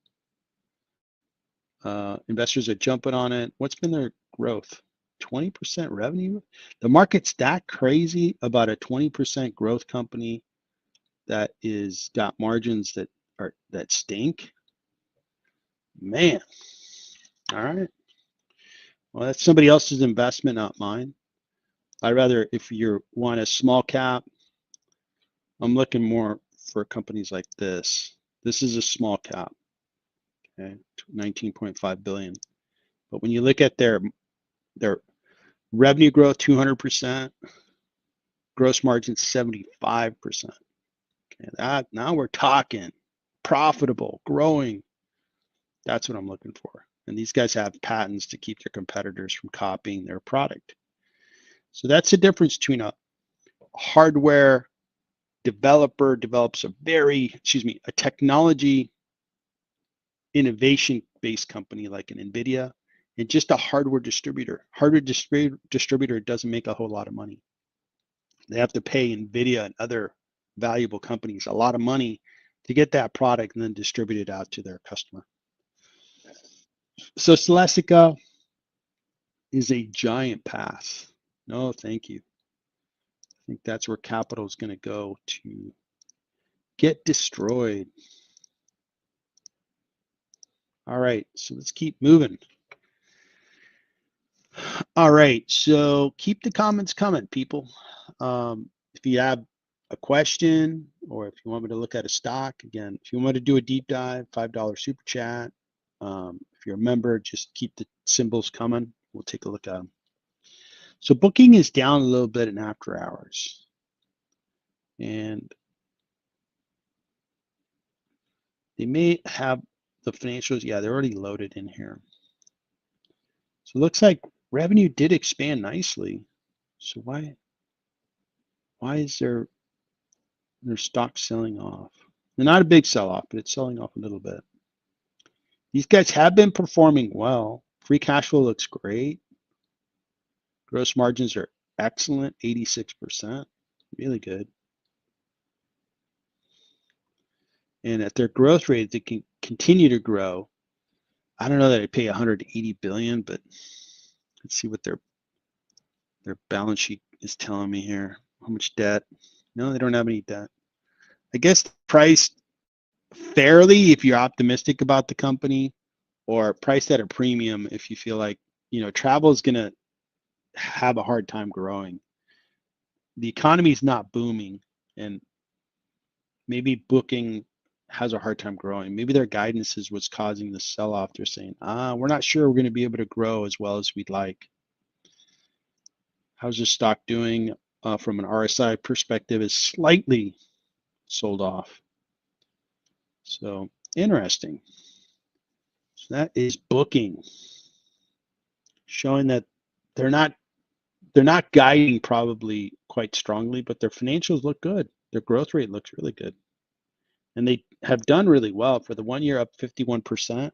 Investors are jumping on it. What's been their growth? 20% revenue? The market's that crazy about a 20% growth company that is got margins that stink? Man. All right. Well, that's somebody else's investment, not mine. I'd rather, if you want a small cap, I'm looking more for companies like this. This is a small cap, okay, 19.5 billion. But when you look at their revenue growth, 200%, gross margin 75%. Okay, that now we're talking profitable, growing. That's what I'm looking for. And these guys have patents to keep their competitors from copying their product. So that's the difference between a hardware developer develops a technology innovation based company like an NVIDIA, and just a hardware distributor. Distributor doesn't make a whole lot of money. They have to pay NVIDIA and other valuable companies a lot of money to get that product and then distribute it out to their customer. So Celestica is a giant pass. No, thank you. I think that's where capital is going to go to get destroyed. All right, so let's keep moving. All right, so keep the comments coming, people. If you have a question or if you want me to look at a stock, again, if you want to do a deep dive, $5 super chat. If you're a member, just keep the symbols coming. We'll take a look at them. So booking is down a little bit in after hours. And they may have the financials. Yeah, they're already loaded in here. So it looks like revenue did expand nicely. So why is their stock selling off? They're not a big sell-off, but it's selling off a little bit. These guys have been performing well. Free cash flow looks great. Gross margins are excellent, 86%, really good. And at their growth rate, they can continue to grow. I don't know that I pay 180 billion, but let's see what their balance sheet is telling me here. How much debt? No, they don't have any debt. I guess priced fairly if you're optimistic about the company, or priced at a premium if you feel like, travel is going to have a hard time growing. The economy is not booming, and maybe booking has a hard time growing. Maybe their guidance is what's causing the sell-off. They're saying, we're not sure we're going to be able to grow as well as we'd like. How's the stock doing from an RSI perspective? Is slightly sold off. So interesting. So that is booking, showing that they're not guiding probably quite strongly, but their financials look good. Their growth rate looks really good. And they have done really well. For the 1 year, up 51%,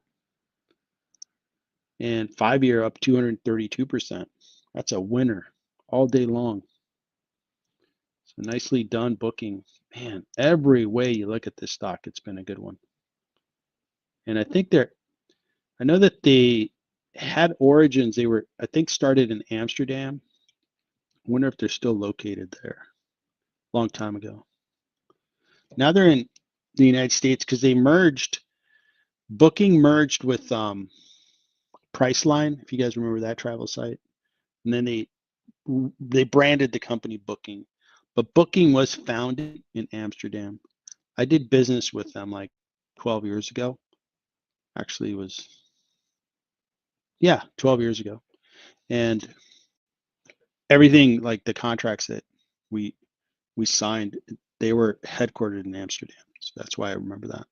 and 5 year up 232%. That's a winner all day long. So nicely done booking. Man, every way you look at this stock, it's been a good one. And I know that they had origins. They were, I think, started in Amsterdam. I wonder if they're still located there. Long time ago. Now they're in the United States because they merged. Booking merged with Priceline, if you guys remember that travel site. And then they branded the company Booking. But Booking was founded in Amsterdam. I did business with them like 12 years ago. Actually, it was, yeah, 12 years ago. And everything, like the contracts that we signed, they were headquartered in Amsterdam. So that's why I remember that.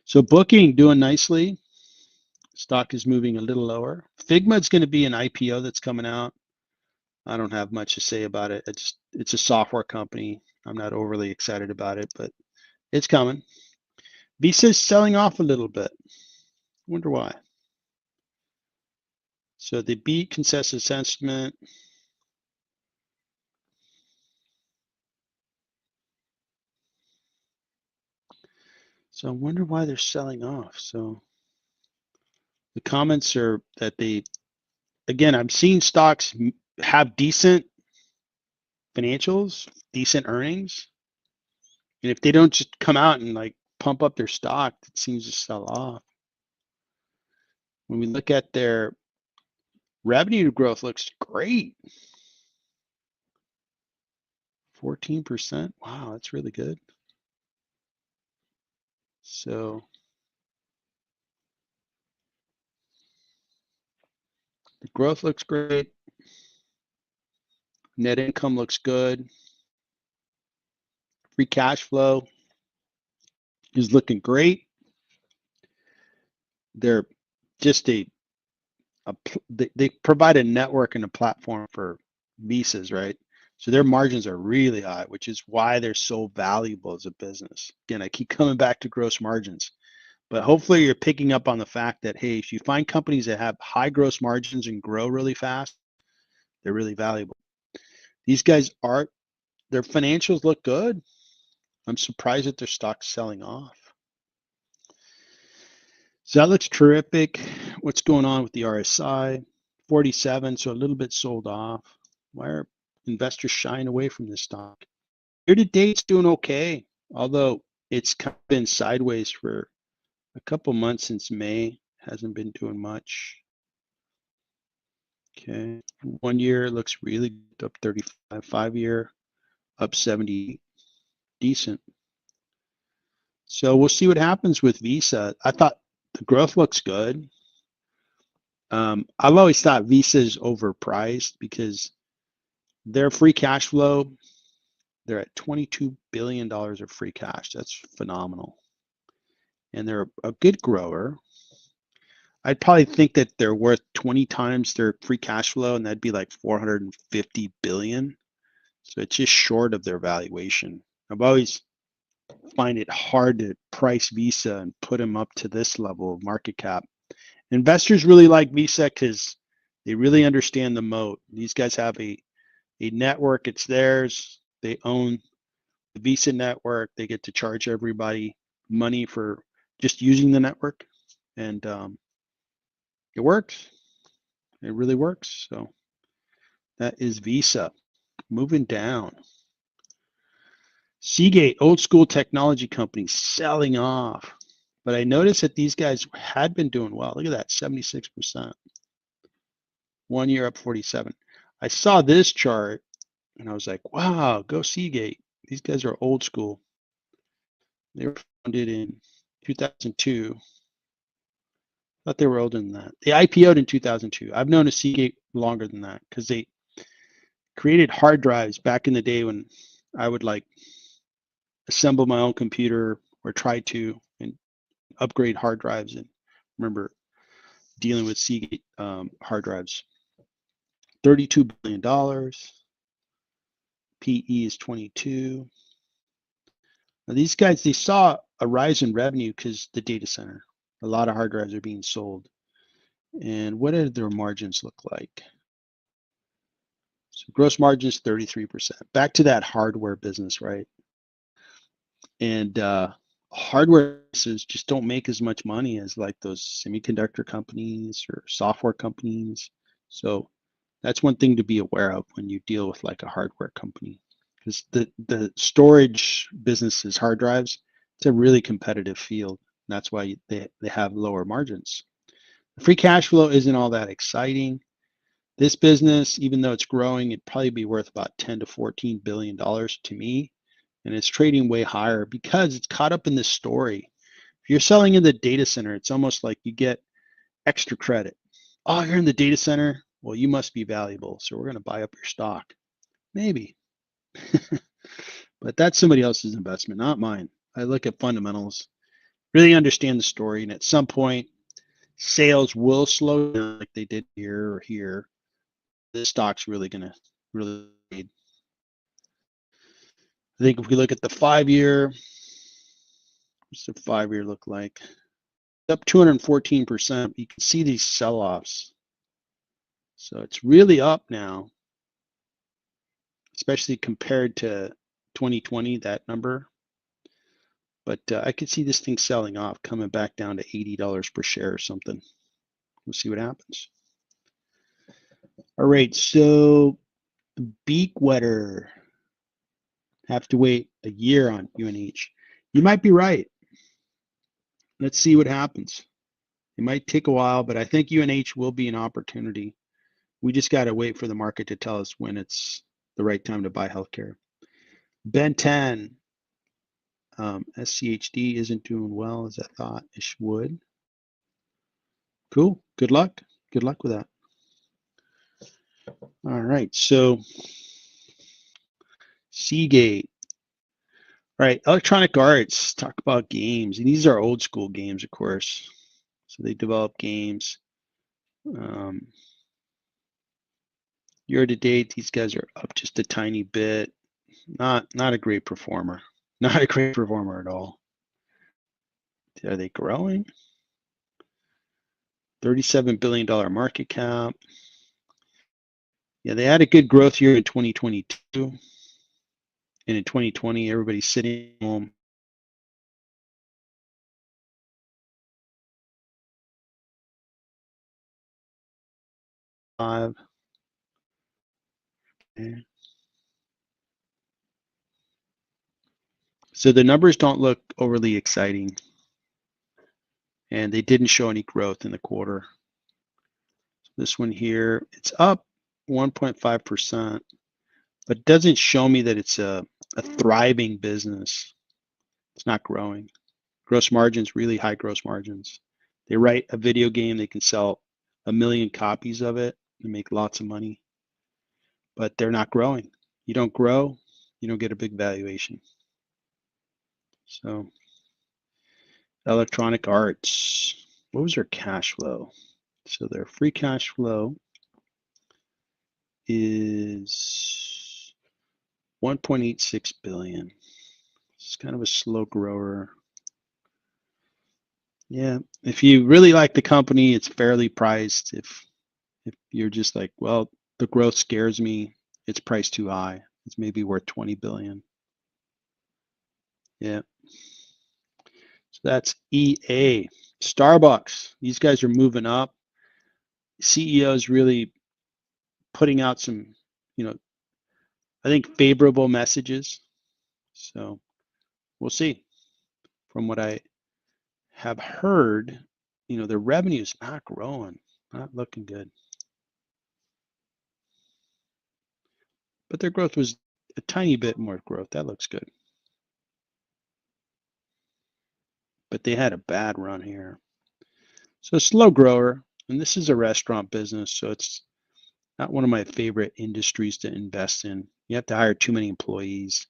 So Booking doing nicely. Stock is moving a little lower. Figma is going to be an IPO that's coming out. I don't have much to say about it. It's a software company. I'm not overly excited about it, but it's coming. Visa's selling off a little bit. Wonder why. So they beat consensus sentiment. So I wonder why they're selling off. So the comments are that again, I'm seeing stocks have decent financials, decent earnings. And if they don't just come out and like pump up their stock, it seems to sell off. When we look at their revenue growth, looks great. 14%. Wow, that's really good. So the growth looks great. Net income looks good. Free cash flow is looking great. They're just they provide a network and a platform for visas, right? So their margins are really high, which is why they're so valuable as a business. Again, I keep coming back to gross margins, but hopefully you're picking up on the fact that, hey, if you find companies that have high gross margins and grow really fast, they're really valuable. These guys their financials look good. I'm surprised that their stock's selling off. So that looks terrific. What's going on with the RSI? 47, so a little bit sold off. Why are investors shying away from this stock? Year to date's doing okay, although it's kind of been sideways for a couple months since May. Hasn't been doing much. Okay, 1 year looks really good, up 35. 5 year up 70. Decent. So we'll see what happens with Visa. I thought the growth looks good. I've always thought Visa is overpriced because their free cash flow, they're at $22 billion of free cash. That's phenomenal. And they're a good grower. I'd probably think that they're worth 20 times their free cash flow, and that'd be like 450 billion. So it's just short of their valuation. I've always find it hard to price Visa and put them up to this level of market cap. Investors really like Visa because they really understand the moat. These guys have a network, it's theirs. They own the Visa network. They get to charge everybody money for just using the network. And it works. It really works. So that is Visa. Moving down. Seagate, old school technology company, selling off. But I noticed that these guys had been doing well. Look at that, 76%. 1 year up 47. I saw this chart and I was like, wow, go Seagate. These guys are old school. They were founded in 2002. Thought they were older than that. They IPO'd in 2002. I've known a Seagate longer than that because they created hard drives back in the day when I would like assemble my own computer or try to and upgrade hard drives. And remember dealing with Seagate hard drives. $32 billion. PE is 22. Now these guys, they saw a rise in revenue because the data center. A lot of hard drives are being sold. And what did their margins look like? So gross margins 33%. Back to that hardware business, right? And hardware businesses just don't make as much money as like those semiconductor companies or software companies. So that's one thing to be aware of when you deal with like a hardware company, because the storage businesses, hard drives, it's a really competitive field. That's why they have lower margins. Free cash flow isn't all that exciting. This business, even though it's growing, it'd probably be worth about 10 to 14 billion dollars to me, and it's trading way higher because it's caught up in this story. If you're selling in the data center, it's almost like you get extra credit. Oh, you're in the data center? Well, you must be valuable, so we're going to buy up your stock. Maybe. But that's somebody else's investment, not mine. I look at fundamentals, really understand the story, and at some point, sales will slow down like they did here or here. This stock's really going to really lead. I think if we look at the 5-year, what's the 5-year look like? Up 214%. You can see these sell-offs. So it's really up now, especially compared to 2020, that number. But I could see this thing selling off, coming back down to $80 per share or something. We'll see what happens. All right, so beak wetter. Have to wait a year on UNH. You might be right. Let's see what happens. It might take a while, but I think UNH will be an opportunity. We just got to wait for the market to tell us when it's the right time to buy healthcare. Ben 10, SCHD isn't doing well as I thought it would. Cool. Good luck. Good luck with that. All right. So Seagate. All right. Electronic Arts. Talk about games. And these are old school games, of course. So they develop games. Year to date, these guys are up just a tiny bit. Not a great performer. Not a great performer at all. Are they growing? $37 billion market cap. Yeah, they had a good growth year in 2022. And in 2020, everybody's sitting home. Okay. So the numbers don't look overly exciting. And they didn't show any growth in the quarter. This one here, it's up 1.5%, but it doesn't show me that it's a thriving business. It's not growing. Gross margins, really high gross margins. They write a video game, they can sell 1 million copies of it and make lots of money, but they're not growing. You don't grow, you don't get a big valuation. So Electronic Arts, what was their cash flow? So their free cash flow is 1.86 billion. It's kind of a slow grower. Yeah, if you really like the company, it's fairly priced. If you're just like, well, the growth scares me, it's priced too high. It's maybe worth 20 billion. Yeah. So that's EA. Starbucks. These guys are moving up. CEO's really putting out some, I think favorable messages. So we'll see. From what I have heard, their revenue's not growing, not looking good. But their growth was a tiny bit more growth. That looks good. But they had a bad run here. So slow grower, and this is a restaurant business, so it's not one of my favorite industries to invest in. You have to hire too many employees.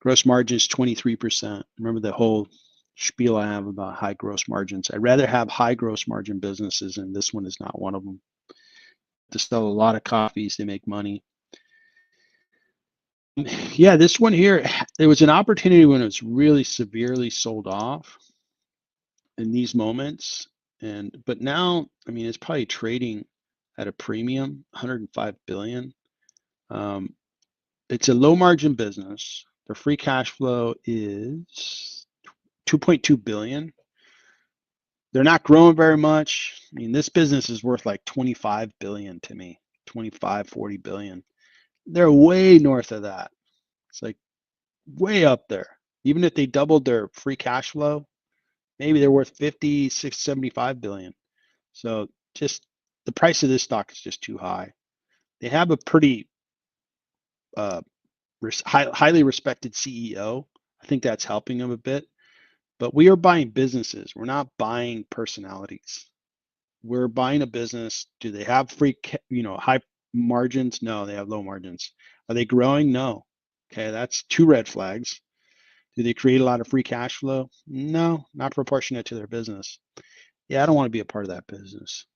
Gross margins 23%. Remember the whole spiel I have about high gross margins. I'd rather have high gross margin businesses, and this one is not one of them. To sell a lot of coffees, they make money. Yeah, this one here, there was an opportunity when it was really severely sold off in these moments. But now, it's probably trading at a premium, 105 billion. It's a low margin business. Their free cash flow is 2.2 billion. They're not growing very much. This business is worth like 25 billion to me, 25, 40 billion. They're way north of that. It's like way up there. Even if they doubled their free cash flow, maybe they're worth 50, 60, 75 billion. So just the price of this stock is just too high. They have a pretty highly respected CEO. I think that's helping them a bit. But we are buying businesses. We're not buying personalities. We're buying a business. Do they have high margins? No, they have low margins. Are they growing? No. Okay, that's two red flags. Do they create a lot of free cash flow? No, not proportionate to their business. Yeah, I don't want to be a part of that business.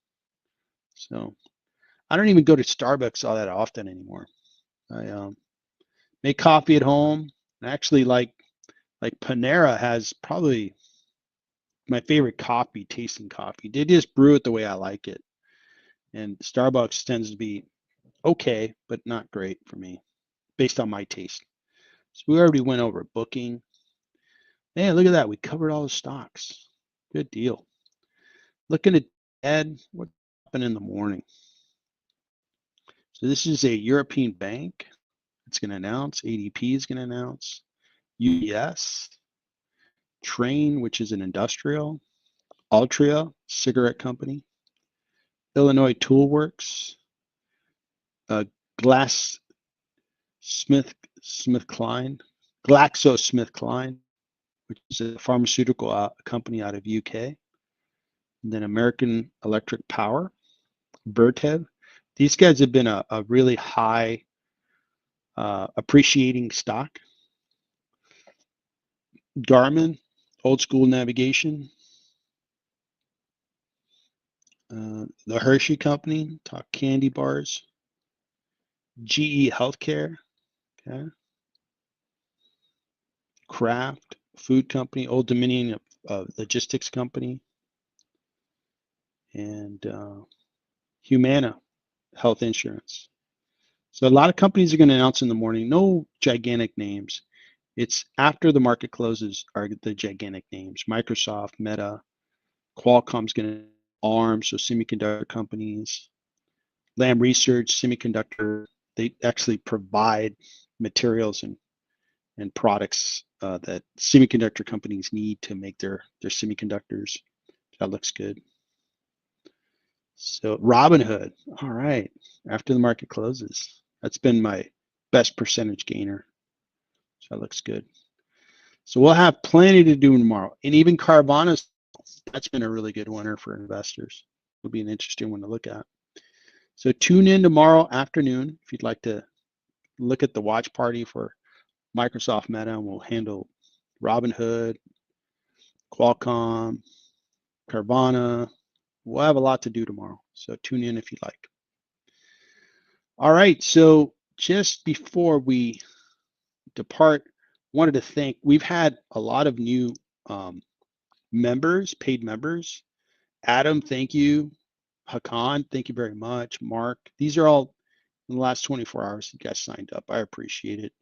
So I don't even go to Starbucks all that often anymore. I make coffee at home. Actually, like Panera has probably my favorite coffee, tasting coffee. They just brew it the way I like it. And Starbucks tends to be okay, but not great for me, based on my taste. So we already went over booking. Man, look at that. We covered all the stocks. Good deal. Looking at Ed, what happened in the morning? So this is a European bank. It's going to announce. ADP is going to announce. UBS, Train, which is an industrial. Altria, cigarette company. Illinois Toolworks. Glass SmithKline, GlaxoSmithKline, which is a pharmaceutical company out of UK. And then American Electric Power, Bertev. These guys have been a really high appreciating stock. Garmin, Old School Navigation. The Hershey Company, talk candy bars. GE Healthcare, okay. Kraft Food Company, Old Dominion Logistics Company, and Humana Health Insurance. So a lot of companies are going to announce in the morning. No gigantic names. It's after the market closes are the gigantic names. Microsoft, Meta, Qualcomm's going to ARM, so semiconductor companies. Lam Research, semiconductor. They actually provide materials and products that semiconductor companies need to make their semiconductors. That looks good. So Robinhood, all right, after the market closes. That's been my best percentage gainer. So that looks good. So we'll have plenty to do tomorrow. And even Carvana, that's been a really good winner for investors. It'll be an interesting one to look at. So tune in tomorrow afternoon if you'd like to look at the watch party for Microsoft Meta, and we'll handle Robinhood, Qualcomm, Carvana. We'll have a lot to do tomorrow. So tune in if you'd like. All right. So just before we depart, wanted to thank, we've had a lot of new members, paid members. Adam, thank you. Hakan, thank you very much. Mark, these are all in the last 24 hours you guys signed up. I appreciate it.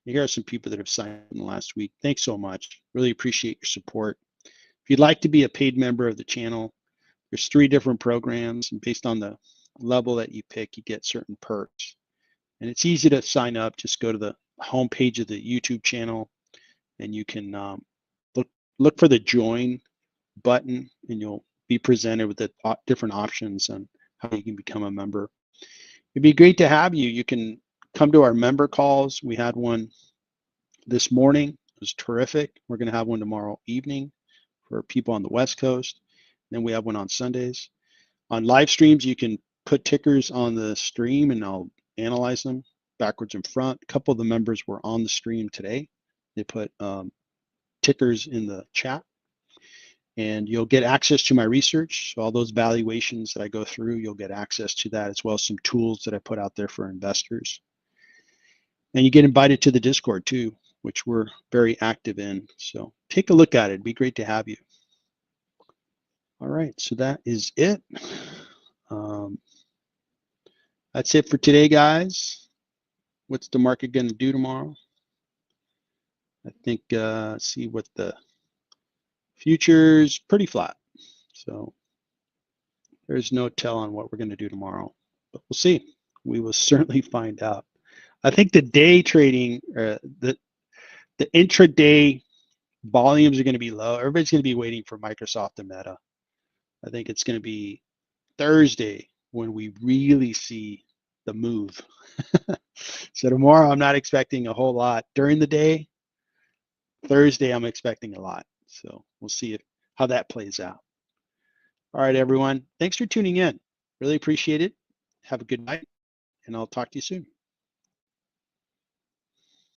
Here are some people that have signed up in the last week. Thanks so much. Really appreciate your support. If you'd like to be a paid member of the channel, there's 3 different programs, and based on the level that you pick, you get certain perks. And it's easy to sign up. Just go to the homepage of the YouTube channel, and you can look for the join button, and you'll be presented with the different options on how you can become a member. It'd be great to have you. You can come to our member calls. We had one this morning. It was terrific. We're going to have one tomorrow evening for people on the West Coast. Then we have one on Sundays. On live streams, you can put tickers on the stream, and I'll analyze them backwards and front. A couple of the members were on the stream today. They put tickers in the chat, and you'll get access to my research. So all those valuations that I go through, you'll get access to that, as well as some tools that I put out there for investors. And you get invited to the Discord too, which we're very active in. So take a look at it. It'd be great to have you. All right, so that is it. That's it for today, guys. What's the market going to do tomorrow? I think, see what the futures, pretty flat. So there's no tell on what we're going to do tomorrow, but we'll see. We will certainly find out. I think the day trading, the intraday volumes are going to be low. Everybody's going to be waiting for Microsoft and Meta. I think it's going to be Thursday when we really see the move. So tomorrow I'm not expecting a whole lot during the day. Thursday I'm expecting a lot. So we'll see how that plays out. All right, everyone. Thanks for tuning in. Really appreciate it. Have a good night, and I'll talk to you soon.